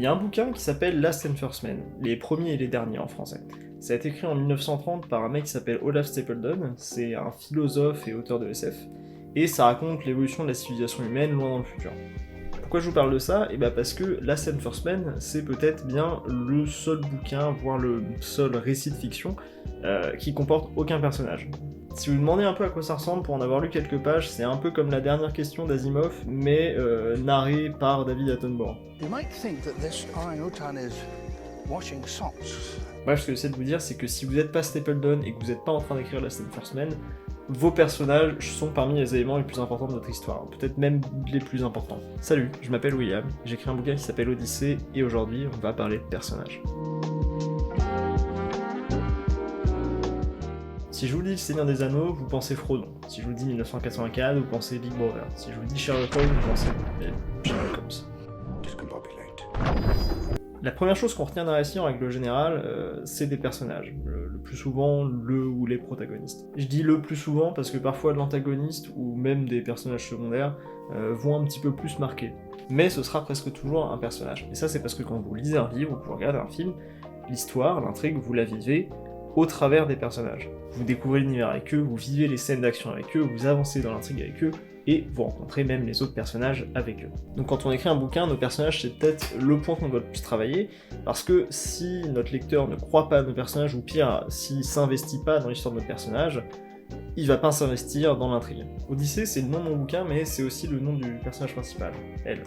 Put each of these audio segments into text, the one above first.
Il y a un bouquin qui s'appelle Last and First Men, les premiers et les derniers en français. Ça a été écrit en 1930 par un mec qui s'appelle Olaf Stapledon, c'est un philosophe et auteur de SF, et ça raconte l'évolution de la civilisation humaine loin dans le futur. Pourquoi je vous parle de ça? Et parce que Last and First Men, c'est peut-être bien le seul bouquin, voire le seul récit de fiction, qui comporte aucun personnage. Si vous vous demandez un peu à quoi ça ressemble pour en avoir lu quelques pages, c'est un peu comme la dernière question d'Asimov, mais narrée par David Attenborough. You might think that this orang-utan is washing socks. Bref, ce que j'essaie de vous dire, c'est que si vous n'êtes pas Stapledon et que vous n'êtes pas en train d'écrire Last and First Men, vos personnages sont parmi les éléments les plus importants de votre histoire, peut-être même les plus importants. Salut, je m'appelle William, j'écris un bouquin qui s'appelle Odyssée, et aujourd'hui, on va parler de personnages. Si je vous dis Le Seigneur des Anneaux, vous pensez Frodon. Si je vous dis 1984, vous pensez Big Brother. Si je vous dis Sherlock Holmes, vous pensez Sherlock Holmes. La première chose qu'on retient d'un récit en règle générale, c'est des personnages. Le plus souvent, le ou les protagonistes. Je dis le plus souvent parce que parfois l'antagoniste ou même des personnages secondaires vont un petit peu plus marquer. Mais ce sera presque toujours un personnage. Et ça, c'est parce que quand vous lisez un livre ou vous regardez un film, l'histoire, l'intrigue, vous la vivez au travers des personnages. Vous découvrez l'univers avec eux, vous vivez les scènes d'action avec eux, vous avancez dans l'intrigue avec eux, et vous rencontrez même les autres personnages avec eux. Donc quand on écrit un bouquin, nos personnages, c'est peut-être le point qu'on doit le plus travailler, parce que si notre lecteur ne croit pas à nos personnages, ou pire, s'il s'investit pas dans l'histoire de notre personnage, il va pas s'investir dans l'intrigue. Odyssée, c'est le nom de mon bouquin, mais c'est aussi le nom du personnage principal, elle.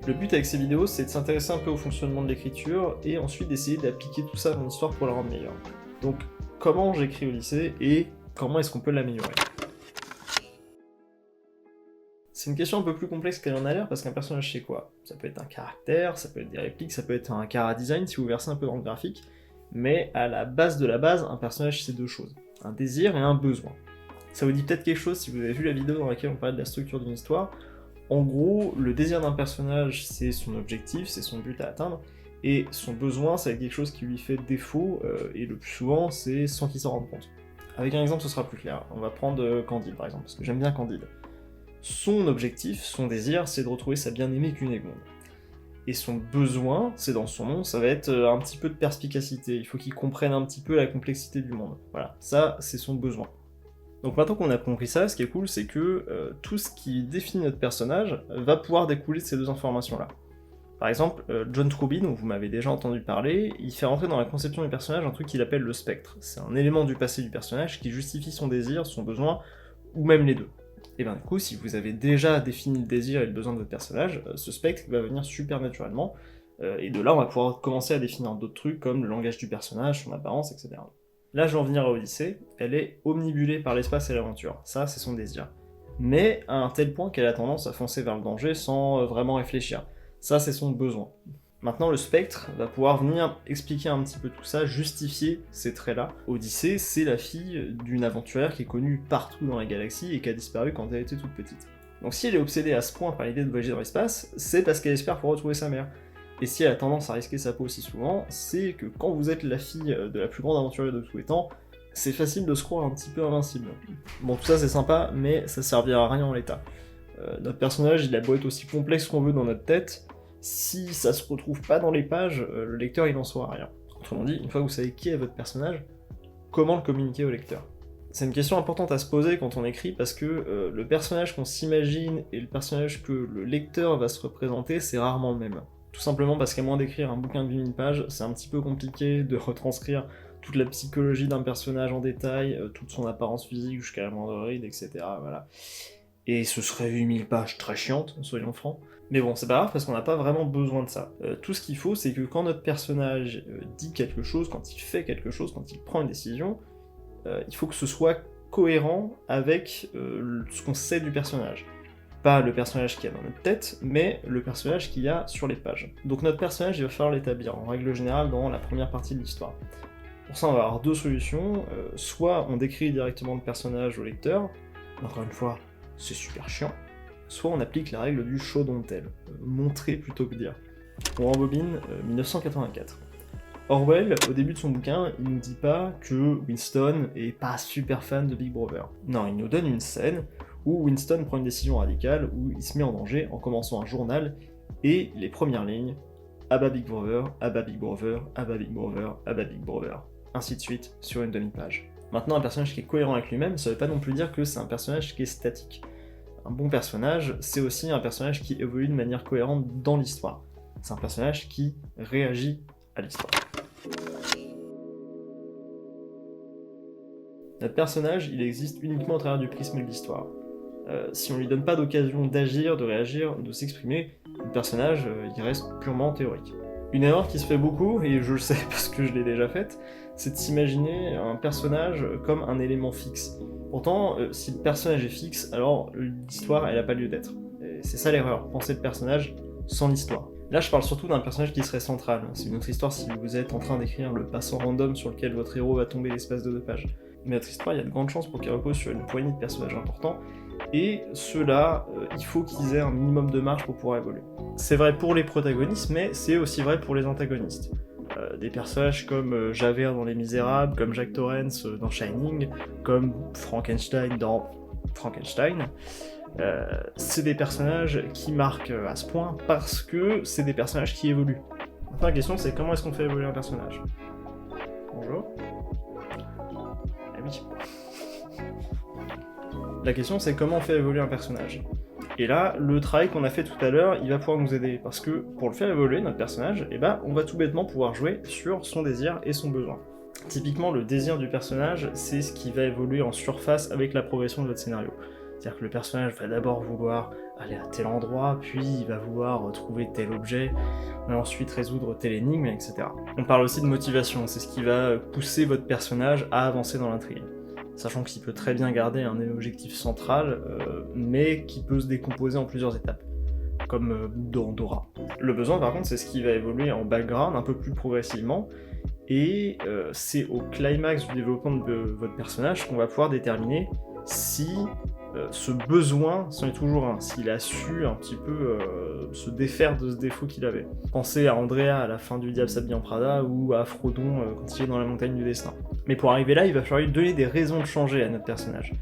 Le but avec ces vidéos, c'est de s'intéresser un peu au fonctionnement de l'écriture, et ensuite d'essayer d'appliquer tout ça dans l'histoire pour la rendre meilleure. Donc, comment j'écris Odyssée, et comment est-ce qu'on peut l'améliorer? C'est une question un peu plus complexe qu'elle en a l'air, parce qu'un personnage c'est quoi? Ça peut être un caractère, ça peut être des répliques, ça peut être un chara-design si vous versez un peu dans le graphique, mais à la base de la base, un personnage c'est deux choses, un désir et un besoin. Ça vous dit peut-être quelque chose si vous avez vu la vidéo dans laquelle on parlait de la structure d'une histoire. En gros, le désir d'un personnage c'est son objectif, c'est son but à atteindre, et son besoin c'est quelque chose qui lui fait défaut, et le plus souvent c'est sans qu'il s'en rende compte. Avec un exemple ce sera plus clair, on va prendre Candide par exemple, parce que j'aime bien Candide. Son objectif, son désir, c'est de retrouver sa bien-aimée Cunégonde. Et son besoin, c'est dans son nom, ça va être un petit peu de perspicacité, il faut qu'il comprenne un petit peu la complexité du monde. Voilà, ça c'est son besoin. Donc maintenant qu'on a compris ça, ce qui est cool, c'est que tout ce qui définit notre personnage va pouvoir découler de ces deux informations-là. Par exemple, John Truby, dont vous m'avez déjà entendu parler, il fait rentrer dans la conception du personnage un truc qu'il appelle le spectre. C'est un élément du passé du personnage qui justifie son désir, son besoin, ou même les deux. Et du coup, si vous avez déjà défini le désir et le besoin de votre personnage, ce spectre va venir super naturellement, et de là on va pouvoir commencer à définir d'autres trucs comme le langage du personnage, son apparence, etc. Là je vais en venir à Odyssée, elle est omnibulée par l'espace et l'aventure, ça c'est son désir. Mais à un tel point qu'elle a tendance à foncer vers le danger sans vraiment réfléchir, ça c'est son besoin. Maintenant, le spectre va pouvoir venir expliquer un petit peu tout ça, justifier ces traits-là. Odyssée, c'est la fille d'une aventurière qui est connue partout dans la galaxie et qui a disparu quand elle était toute petite. Donc si elle est obsédée à ce point par l'idée de voyager dans l'espace, c'est parce qu'elle espère pouvoir retrouver sa mère. Et si elle a tendance à risquer sa peau aussi souvent, c'est que quand vous êtes la fille de la plus grande aventurière de tous les temps, c'est facile de se croire un petit peu invincible. Bon, tout ça c'est sympa, mais ça servira à rien en l'état. Notre personnage, il a beau être aussi complexe qu'on veut dans notre tête, si ça se retrouve pas dans les pages, le lecteur il n'en saura rien. Autrement dit, une fois que vous savez qui est votre personnage, comment le communiquer au lecteur? C'est une question importante à se poser quand on écrit, parce que le personnage qu'on s'imagine et le personnage que le lecteur va se représenter, c'est rarement le même. Tout simplement parce qu'à moins d'écrire un bouquin de 8000 pages, c'est un petit peu compliqué de retranscrire toute la psychologie d'un personnage en détail, toute son apparence physique jusqu'à la moindre ride, etc. Voilà. Et ce serait 8000 pages très chiantes, soyons francs. Mais bon, c'est pas grave parce qu'on n'a pas vraiment besoin de ça. Tout ce qu'il faut, c'est que quand notre personnage dit quelque chose, quand il fait quelque chose, quand il prend une décision, il faut que ce soit cohérent avec ce qu'on sait du personnage. Pas le personnage qu'il y a dans notre tête, mais le personnage qu'il y a sur les pages. Donc notre personnage, il va falloir l'établir, en règle générale, dans la première partie de l'histoire. Pour ça, on va avoir deux solutions. Soit on décrit directement le personnage au lecteur, encore une fois, c'est super chiant. Soit on applique la règle du show don't tell, montrer plutôt que dire. On rembobine 1984. Orwell, au début de son bouquin, il nous dit pas que Winston est pas super fan de Big Brother. Non, il nous donne une scène où Winston prend une décision radicale, où il se met en danger en commençant un journal, et les premières lignes, Abba Big Brother, Abba Big Brother, Abba Big Brother, Abba Big Brother, ainsi de suite sur une demi-page. Maintenant, un personnage qui est cohérent avec lui-même, ça veut pas non plus dire que c'est un personnage qui est statique. Un bon personnage, c'est aussi un personnage qui évolue de manière cohérente dans l'histoire. C'est un personnage qui réagit à l'histoire. Notre personnage, il existe uniquement au travers du prisme de l'histoire. Si on lui donne pas d'occasion d'agir, de réagir, de s'exprimer, le personnage, il reste purement théorique. Une erreur qui se fait beaucoup, et je le sais parce que je l'ai déjà faite, c'est de s'imaginer un personnage comme un élément fixe. Pourtant, si le personnage est fixe, alors l'histoire, elle a pas lieu d'être. Et c'est ça l'erreur, penser le personnage sans l'histoire. Là, je parle surtout d'un personnage qui serait central. C'est une autre histoire si vous êtes en train d'écrire le passant random sur lequel votre héros va tomber l'espace de 2 pages. Mais notre histoire, il y a de grandes chances pour qu'elle repose sur une poignée de personnages importants, et ceux-là, il faut qu'ils aient un minimum de marge pour pouvoir évoluer. C'est vrai pour les protagonistes, mais c'est aussi vrai pour les antagonistes. Des personnages comme Javert dans Les Misérables, comme Jack Torrance dans Shining, comme Frankenstein dans Frankenstein, c'est des personnages qui marquent à ce point parce que c'est des personnages qui évoluent. Maintenant la question c'est comment est-ce qu'on fait évoluer un personnage? Bonjour. Ah oui. La question c'est comment on fait évoluer un personnage. Et là, le travail qu'on a fait tout à l'heure, il va pouvoir nous aider, parce que pour le faire évoluer, notre personnage, on va tout bêtement pouvoir jouer sur son désir et son besoin. Typiquement, le désir du personnage, c'est ce qui va évoluer en surface avec la progression de votre scénario. C'est-à-dire que le personnage va d'abord vouloir aller à tel endroit, puis il va vouloir trouver tel objet, et ensuite résoudre telle énigme, etc. On parle aussi de motivation, c'est ce qui va pousser votre personnage à avancer dans l'intrigue. Sachant qu'il peut très bien garder un objectif central, mais qui peut se décomposer en plusieurs étapes, comme dans Dora. Le besoin par contre c'est ce qui va évoluer en background un peu plus progressivement, et c'est au climax du développement de votre personnage qu'on va pouvoir déterminer si ce besoin, c'en est toujours un, s'il a su un petit peu se défaire de ce défaut qu'il avait. Pensez à Andrea à la fin du Diable s'habille en Prada, ou à Frodon quand il est dans la montagne du destin. Mais pour arriver là, il va falloir lui donner des raisons de changer à notre personnage.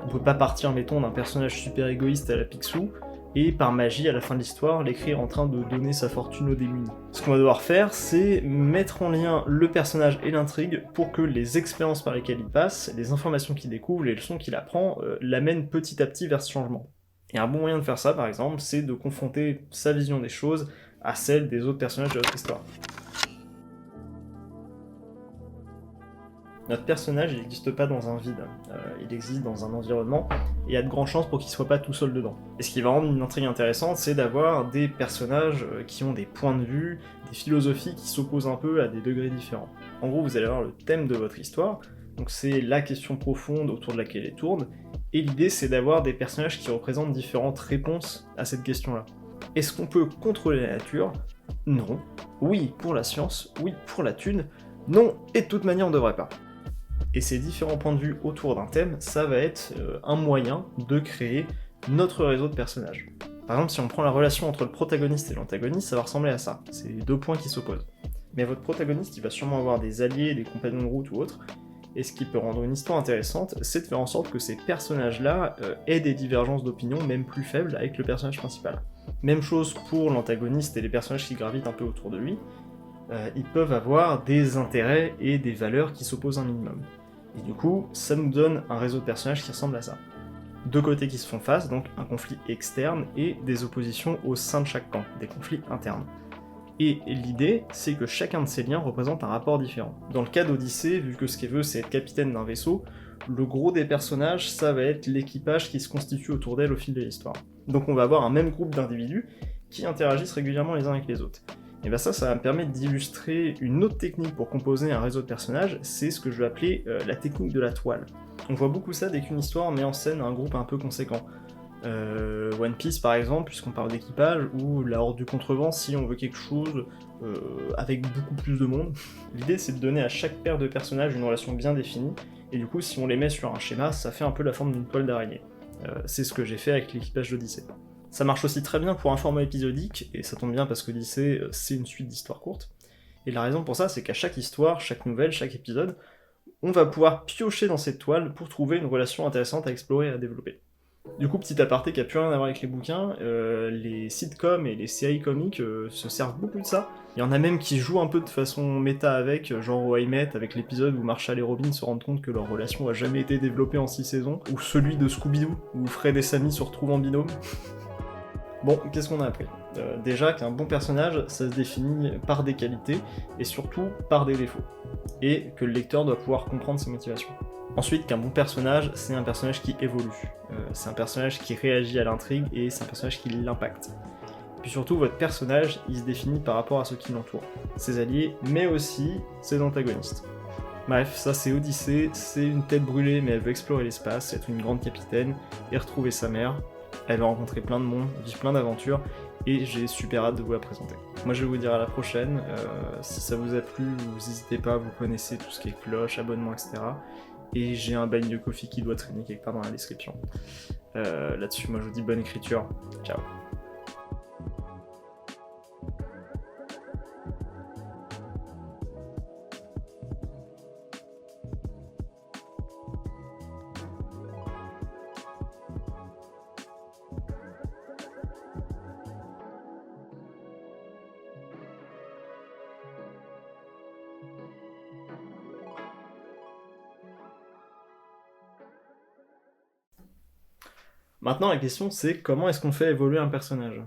On peut pas partir, mettons, d'un personnage super égoïste à la Picsou, et par magie, à la fin de l'histoire, l'écrire en train de donner sa fortune aux démunis. Ce qu'on va devoir faire, c'est mettre en lien le personnage et l'intrigue pour que les expériences par lesquelles il passe, les informations qu'il découvre, les leçons qu'il apprend, l'amènent petit à petit vers ce changement. Et un bon moyen de faire ça, par exemple, c'est de confronter sa vision des choses à celle des autres personnages de votre histoire. Notre personnage, il n'existe pas dans un vide, il existe dans un environnement, et il y a de grandes chances pour qu'il soit pas tout seul dedans. Et ce qui va rendre une intrigue intéressante, c'est d'avoir des personnages qui ont des points de vue, des philosophies qui s'opposent un peu à des degrés différents. En gros, vous allez avoir le thème de votre histoire, donc c'est la question profonde autour de laquelle elle tourne, et l'idée c'est d'avoir des personnages qui représentent différentes réponses à cette question-là. Est-ce qu'on peut contrôler la nature? Non. Oui pour la science, oui pour la thune, non, et de toute manière on devrait pas. Et ces différents points de vue autour d'un thème, ça va être un moyen de créer notre réseau de personnages. Par exemple, si on prend la relation entre le protagoniste et l'antagoniste, ça va ressembler à ça. C'est deux points qui s'opposent. Mais votre protagoniste, il va sûrement avoir des alliés, des compagnons de route ou autres, et ce qui peut rendre une histoire intéressante, c'est de faire en sorte que ces personnages-là aient des divergences d'opinion, même plus faibles, avec le personnage principal. Même chose pour l'antagoniste et les personnages qui gravitent un peu autour de lui, ils peuvent avoir des intérêts et des valeurs qui s'opposent un minimum. Et du coup, ça nous donne un réseau de personnages qui ressemble à ça. Deux côtés qui se font face, donc un conflit externe et des oppositions au sein de chaque camp, des conflits internes. Et l'idée, c'est que chacun de ces liens représente un rapport différent. Dans le cas d'Odyssée, vu que ce qu'elle veut c'est être capitaine d'un vaisseau, le gros des personnages, ça va être l'équipage qui se constitue autour d'elle au fil de l'histoire. Donc on va avoir un même groupe d'individus qui interagissent régulièrement les uns avec les autres. Et ça va me permettre d'illustrer une autre technique pour composer un réseau de personnages, c'est ce que je vais appeler la technique de la toile. On voit beaucoup ça dès qu'une histoire met en scène un groupe un peu conséquent. One Piece par exemple, puisqu'on parle d'équipage, ou la Horde du Contrevent si on veut quelque chose avec beaucoup plus de monde. L'idée c'est de donner à chaque paire de personnages une relation bien définie, et du coup si on les met sur un schéma, ça fait un peu la forme d'une toile d'araignée. C'est ce que j'ai fait avec l'équipage d'Odyssée. Ça marche aussi très bien pour un format épisodique, et ça tombe bien parce qu'Odyssée, c'est une suite d'histoires courtes. Et la raison pour ça, c'est qu'à chaque histoire, chaque nouvelle, chaque épisode, on va pouvoir piocher dans cette toile pour trouver une relation intéressante à explorer et à développer. Du coup, petit aparté qui a plus rien à voir avec les bouquins, les sitcoms et les séries comiques se servent beaucoup de ça. Il y en a même qui jouent un peu de façon méta avec, genre How I Met, avec l'épisode où Marshall et Robin se rendent compte que leur relation a jamais été développée en 6 saisons, ou celui de Scooby-Doo, où Fred et Sammy se retrouvent en binôme. Bon, qu'est-ce qu'on a appris déjà qu'un bon personnage, ça se définit par des qualités, et surtout par des défauts. Et que le lecteur doit pouvoir comprendre ses motivations. Ensuite, qu'un bon personnage, c'est un personnage qui évolue. C'est un personnage qui réagit à l'intrigue, et c'est un personnage qui l'impacte. Puis surtout, votre personnage, il se définit par rapport à ceux qui l'entourent. Ses alliés, mais aussi ses antagonistes. Bref, ça c'est Odyssée, c'est une tête brûlée, mais elle veut explorer l'espace, être une grande capitaine, et retrouver sa mère. Elle va rencontrer plein de monde, vivre plein d'aventures, et j'ai super hâte de vous la présenter. Moi je vais vous dire à la prochaine, si ça vous a plu, vous n'hésitez pas, vous connaissez tout ce qui est cloche, abonnement, etc. Et j'ai un bagne de coffee qui doit traîner quelque part dans la description. Là-dessus, moi je vous dis bonne écriture, ciao. Maintenant la question c'est comment est-ce qu'on fait évoluer un personnage ?